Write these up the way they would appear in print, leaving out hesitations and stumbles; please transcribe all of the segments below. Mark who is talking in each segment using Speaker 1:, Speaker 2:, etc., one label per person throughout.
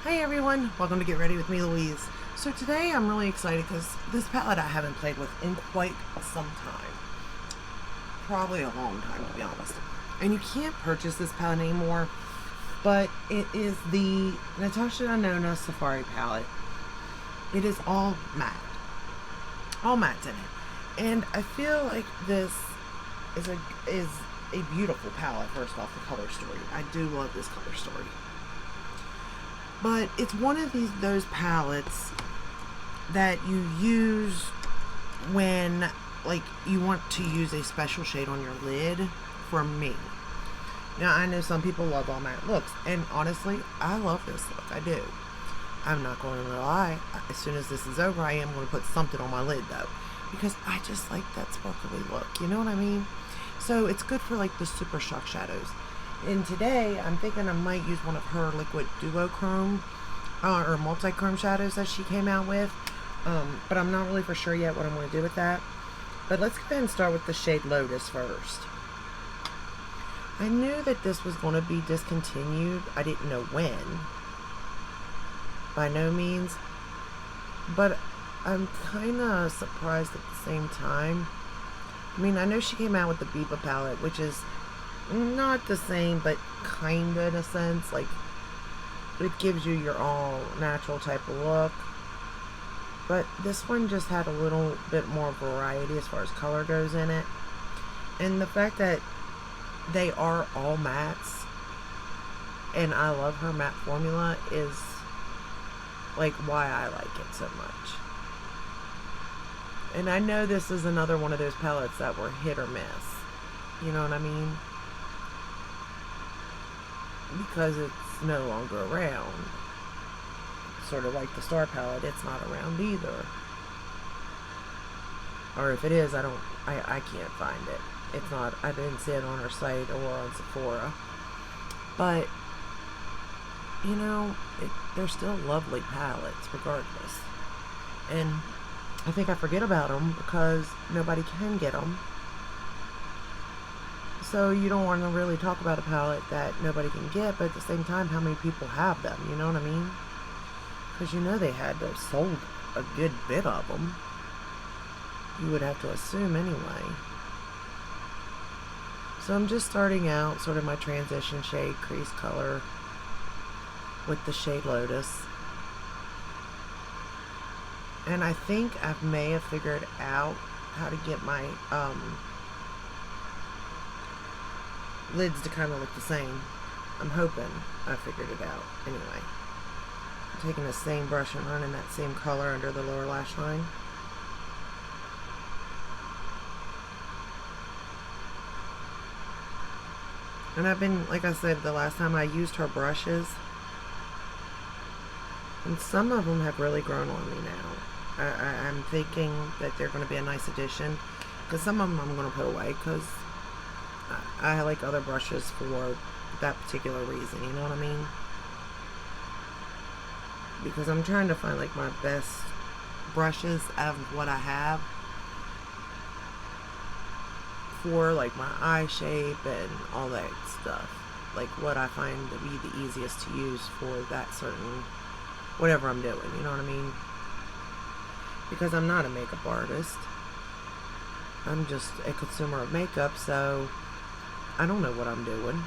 Speaker 1: Hi everyone, welcome to Get Ready with me, Louise. So today I'm really excited because this palette I haven't played with in quite some time. Probably a long time, to be honest. And you can't purchase this palette anymore, but it is the Natasha Denona Safari palette. It is all matte. All mattes in it. And I feel like this is a beautiful palette, first off, the color story. I do love this color story. But it's one of those palettes that you use when, like, you want to use a special shade on your lid. For me. Now, I know some people love all matte looks, and honestly, I love this look. I do. I'm not going to lie. As soon as this is over, I am going to put something on my lid, though, because I just like that sparkly look. You know what I mean? So it's good for, like, the super shock shadows. And today, I'm thinking I might use one of her liquid duochrome or multi-chrome shadows that she came out with. But I'm not really for sure yet what I'm going to do with that. But let's go ahead and start with the shade Lotus first. I knew that this was going to be discontinued. I didn't know when. By no means. But I'm kind of surprised at the same time. I mean, I know she came out with the Biba palette, which is not the same, but kind of in a sense. Like, it gives you your all natural type of look. But this one just had a little bit more variety as far as color goes in it. And the fact that they are all mattes, and I love her matte formula, is like why I like it so much. And I know this is another one of those palettes that were hit or miss. You know what I mean? Because it's no longer around. Sort of like the Star palette, it's not around either. Or if it is, I can't find it. It's not, I didn't see it on her site or on Sephora. But, you know, they're still lovely palettes regardless. And I think I forget about them because nobody can get them. So you don't want to really talk about a palette that nobody can get, but at the same time, how many people have them? You know what I mean? Because you know they had to have sold a good bit of them. You would have to assume anyway. So I'm just starting out sort of my transition shade crease color with the shade Lotus. And I think I may have figured out how to get my lids to kind of look the same. I'm hoping I figured it out. Anyway, I'm taking the same brush and running that same color under the lower lash line. And I've been, like I said, the last time I used her brushes, and some of them have really grown on me now. I'm thinking that they're going to be a nice addition, because some of them I'm going to put away, because I like other brushes for that particular reason, you know what I mean? Because I'm trying to find like my best brushes out of what I have for like my eye shape and all that stuff. Like what I find to be the easiest to use for that certain whatever I'm doing, you know what I mean? Because I'm not a makeup artist. I'm just a consumer of makeup, so I don't know what I'm doing.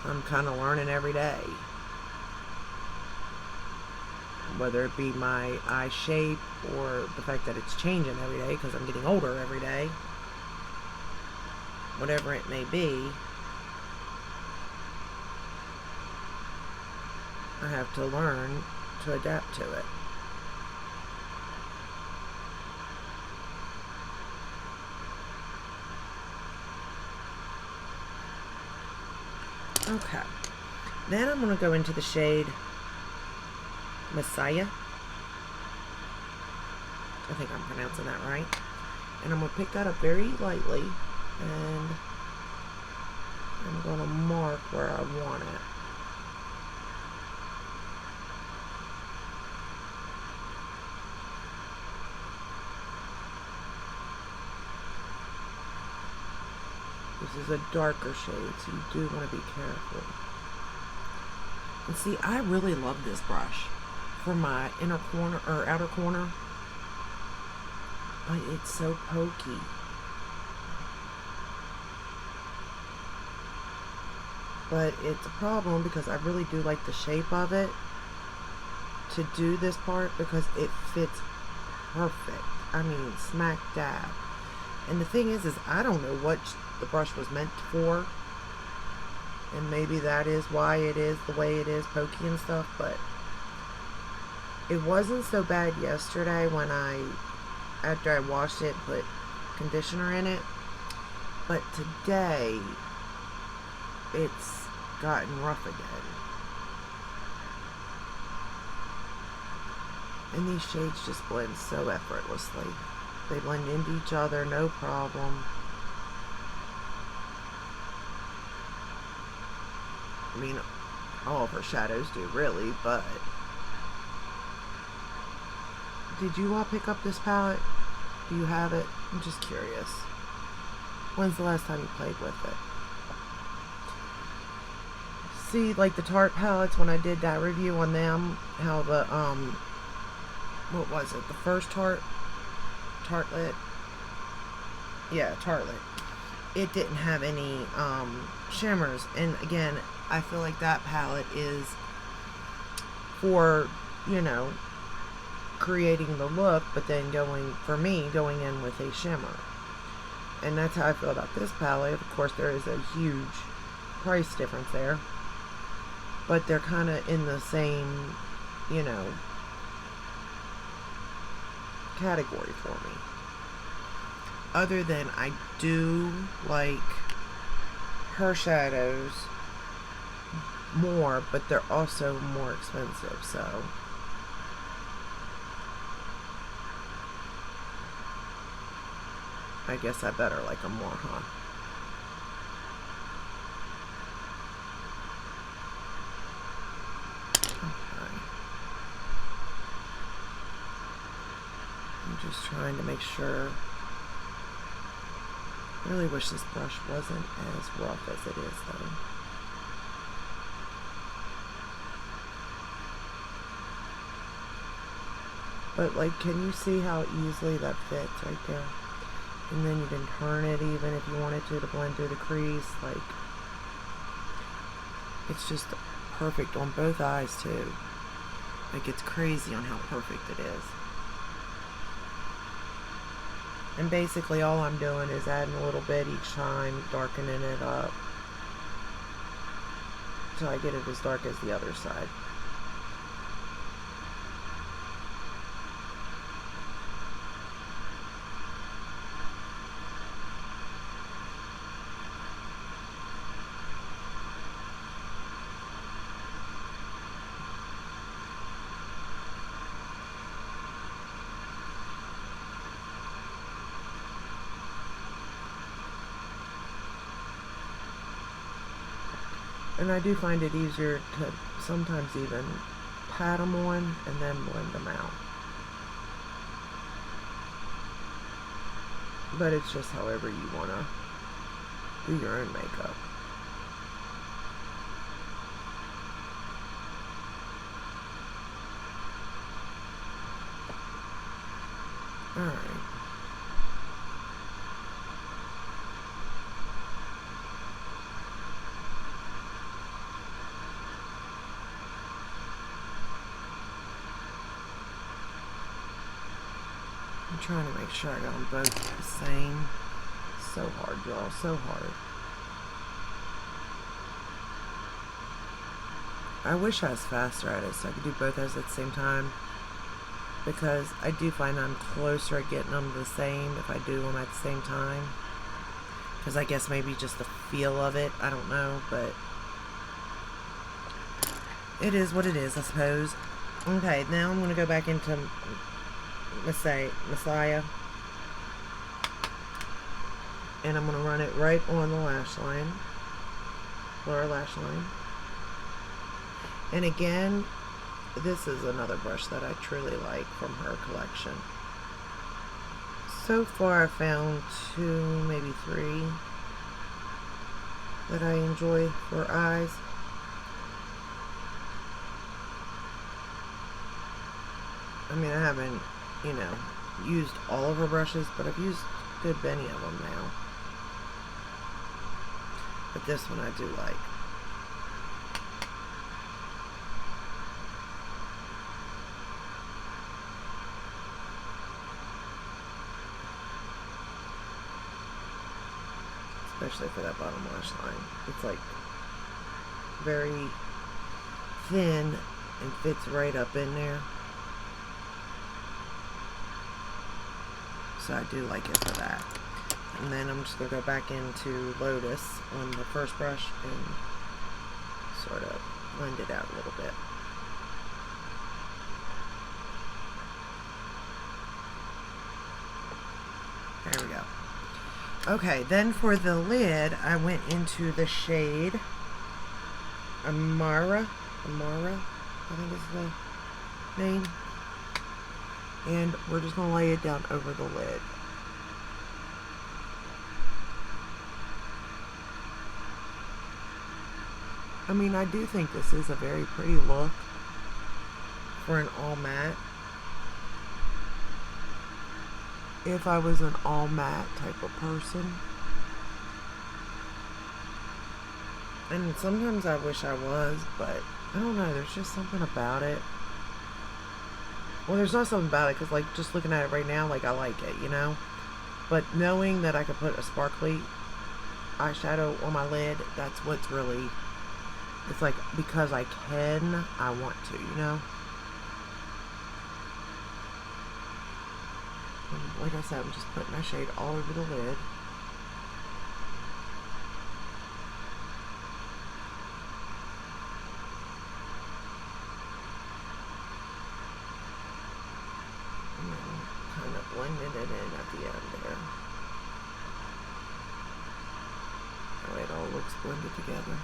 Speaker 1: I'm kind of learning every day. Whether it be my eye shape or the fact that it's changing every day because I'm getting older every day. Whatever it may be, I have to learn to adapt to it. Okay, then I'm going to go into the shade Messiah. I think I'm pronouncing that right. And I'm going to pick that up very lightly, and I'm going to mark where I want it. This is a darker shade, so you do want to be careful. And see, I really love this brush for my inner corner or outer corner, but it's so pokey. But it's a problem because I really do like the shape of it to do this part because it fits perfect. I mean, smack dab. And the thing is I don't know what the brush was meant for. And maybe that is why it is the way it is, pokey and stuff. But it wasn't so bad yesterday when after I washed it, put conditioner in it. But today, it's gotten rough again. And these shades just blend so effortlessly. They blend into each other, no problem. I mean, all of her shadows do, really, but... Did you all pick up this palette? Do you have it? I'm just curious. When's the last time you played with it? See, like the Tarte palettes, when I did that review on them, how the, what was it? The first Tartlet? Yeah, Tartlet. It didn't have any, shimmers. And again, I feel like that palette is for, you know, creating the look, but then going in with a shimmer. And that's how I feel about this palette. Of course, there is a huge price difference there. But they're kind of in the same, you know, category for me. Other than I do like her shadows more, but they're also more expensive, so I guess I better like them more, huh? Okay. I'm just trying to make sure. I really wish this brush wasn't as rough as it is, though. But, like, can you see how easily that fits right there? And then you can turn it even if you wanted to blend through the crease. Like, it's just perfect on both eyes, too. Like, it's crazy on how perfect it is. And basically all I'm doing is adding a little bit each time, darkening it up till I get it as dark as the other side. And I do find it easier to sometimes even pat them on and then blend them out. But it's just however you want to do your own makeup. Alright. I'm trying to make sure I got them both the same. So hard, y'all. So hard. I wish I was faster at it so I could do both at the same time. Because I do find I'm closer at getting them the same if I do them at the same time. Because I guess maybe just the feel of it. I don't know, but it is what it is, I suppose. Okay, now I'm going to go back into Messiah, and I'm going to run it right on the lash line, lower lash line. And again, this is another brush that I truly like from her collection. So far I found 2, maybe 3 that I enjoy for eyes. I mean, I haven't, you know, used all of her brushes, but I've used a good many of them now. But this one I do like. Especially for that bottom lash line. It's like very thin and fits right up in there. So I do like it for that. And then I'm just going to go back into Lotus on the first brush and sort of blend it out a little bit. There we go. Okay, then for the lid, I went into the shade Amara, I think is the name. And we're just going to lay it down over the lid. I mean, I do think this is a very pretty look for an all matte. If I was an all matte type of person. And sometimes I wish I was, but I don't know, there's just something about it. Well, there's not something about it, because, like, just looking at it right now, like, I like it, you know? But knowing that I could put a sparkly eyeshadow on my lid, that's what's really, it's like, because I can, I want to, you know? And like I said, I'm just putting my shade all over the lid. Kind of blending it in at the end there. That way it all looks blended together.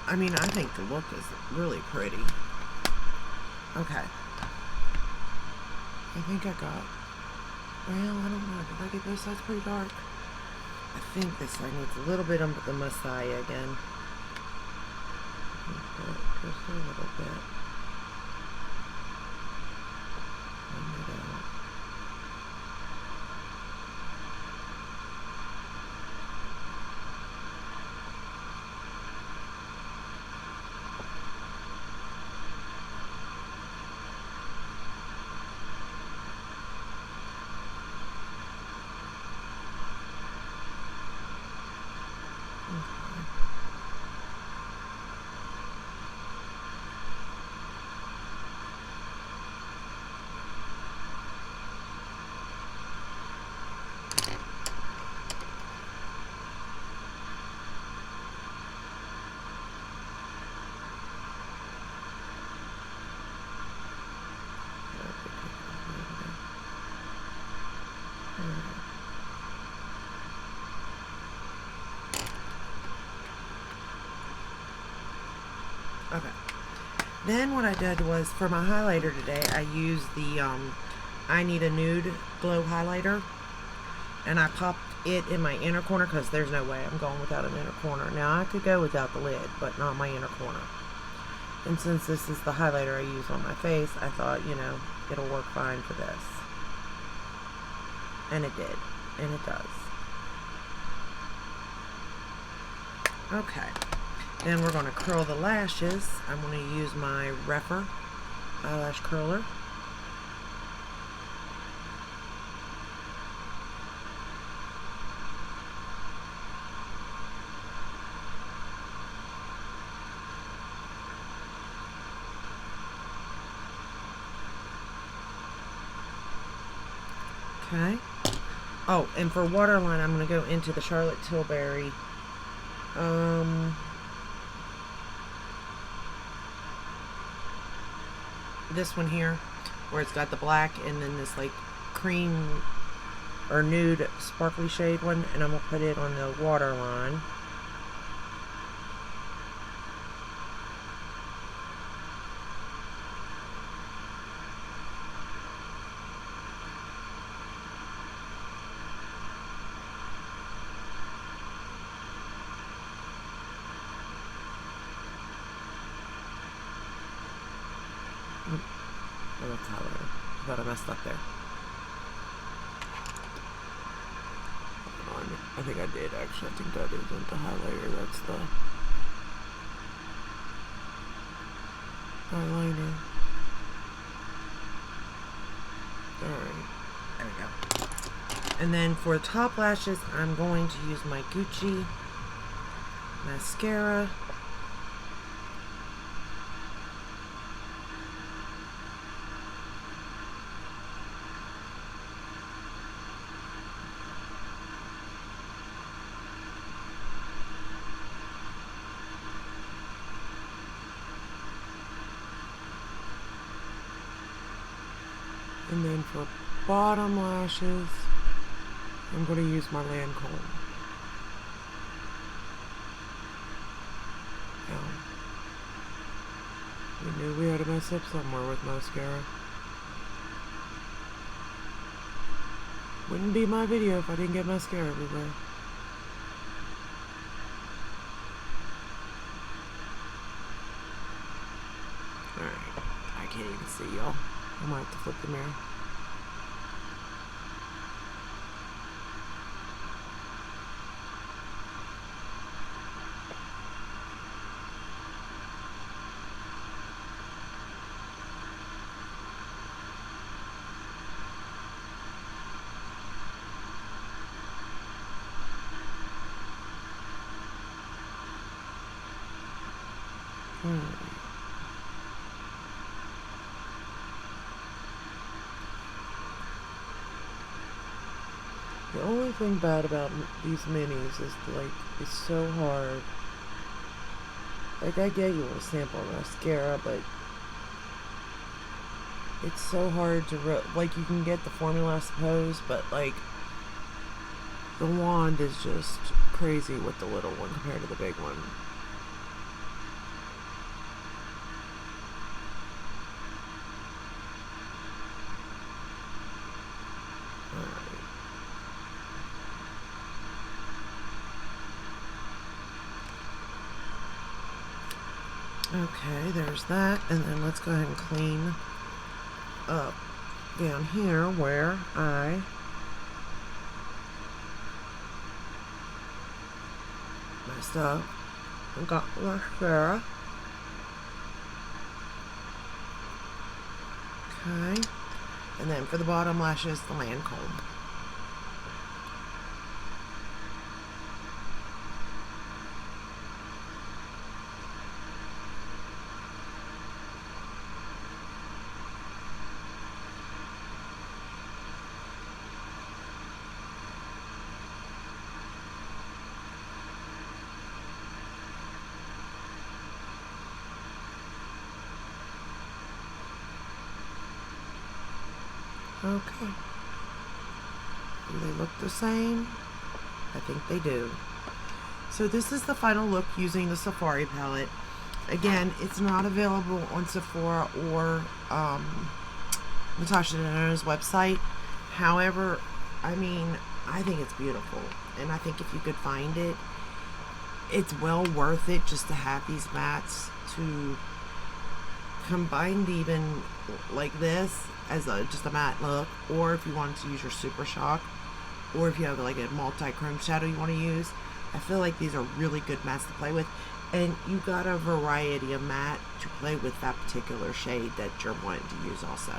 Speaker 1: I mean, I think the look is really pretty. Okay. I think I got, well, I don't know. Did I get this? That's pretty dark. I think this side needs a little bit of the Messiah again. Just a little bit. Blend it out. Okay. Then what I did was, for my highlighter today, I used the I Need a Nude Glow Highlighter. And I popped it in my inner corner, because there's no way I'm going without an inner corner. Now, I could go without the lid, but not my inner corner. And since this is the highlighter I use on my face, I thought, you know, it'll work fine for this. And it did. And it does. Okay. Then we're going to curl the lashes. I'm going to use my Repher eyelash curler. Okay. Oh, and for waterline, I'm going to go into the Charlotte Tilbury. This one here, where it's got the black and then this like cream or nude sparkly shade one, and I'm going to put it on the waterline. Oh, that's highlighter. I thought I messed up there. I think I did, actually. I think that isn't the highlighter. That's the eyeliner. Alright. There we go. And then for top lashes, I'm going to use my Gucci mascara. And then for bottom lashes, I'm going to use my Lancome. We knew we had to mess up somewhere with mascara. Wouldn't be my video if I didn't get mascara everywhere. Alright, I can't even see y'all. I might have to flip the mirror. The only thing bad about these minis is, like, it's so hard. Like, I get you want to sample mascara, but it's so hard to, like, you can get the formula, I suppose, but, like, the wand is just crazy with the little one compared to the big one. Okay, there's that, and then let's go ahead and clean up down here where I messed up and got mascara. Okay, and then for the bottom lashes, the Lancome. Okay. Do they look the same? I think they do. So this is the final look using the Safari palette. Again, it's not available on Sephora or Natasha Denona's website. However, I mean, I think it's beautiful. And I think if you could find it, it's well worth it just to have these mats to combined even like this as just a matte look, or if you wanted to use your Super Shock, or if you have like a multi-chrome shadow you want to use. I feel like these are really good mats to play with, and you got a variety of matte to play with that particular shade that you're wanting to use also.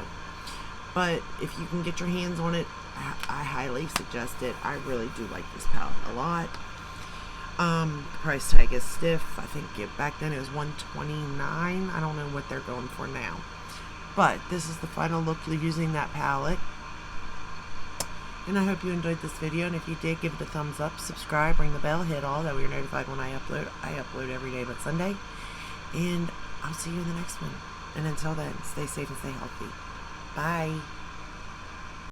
Speaker 1: But if you can get your hands on it, I highly suggest it. I really do like this palette a lot. The price tag is stiff. I think back then it was $129. I don't know what they're going for now. But this is the final look using that palette. And I hope you enjoyed this video. And if you did, give it a thumbs up, subscribe, ring the bell, hit all, that way you're notified when I upload. I upload every day but Sunday. And I'll see you in the next one. And until then, stay safe and stay healthy. Bye.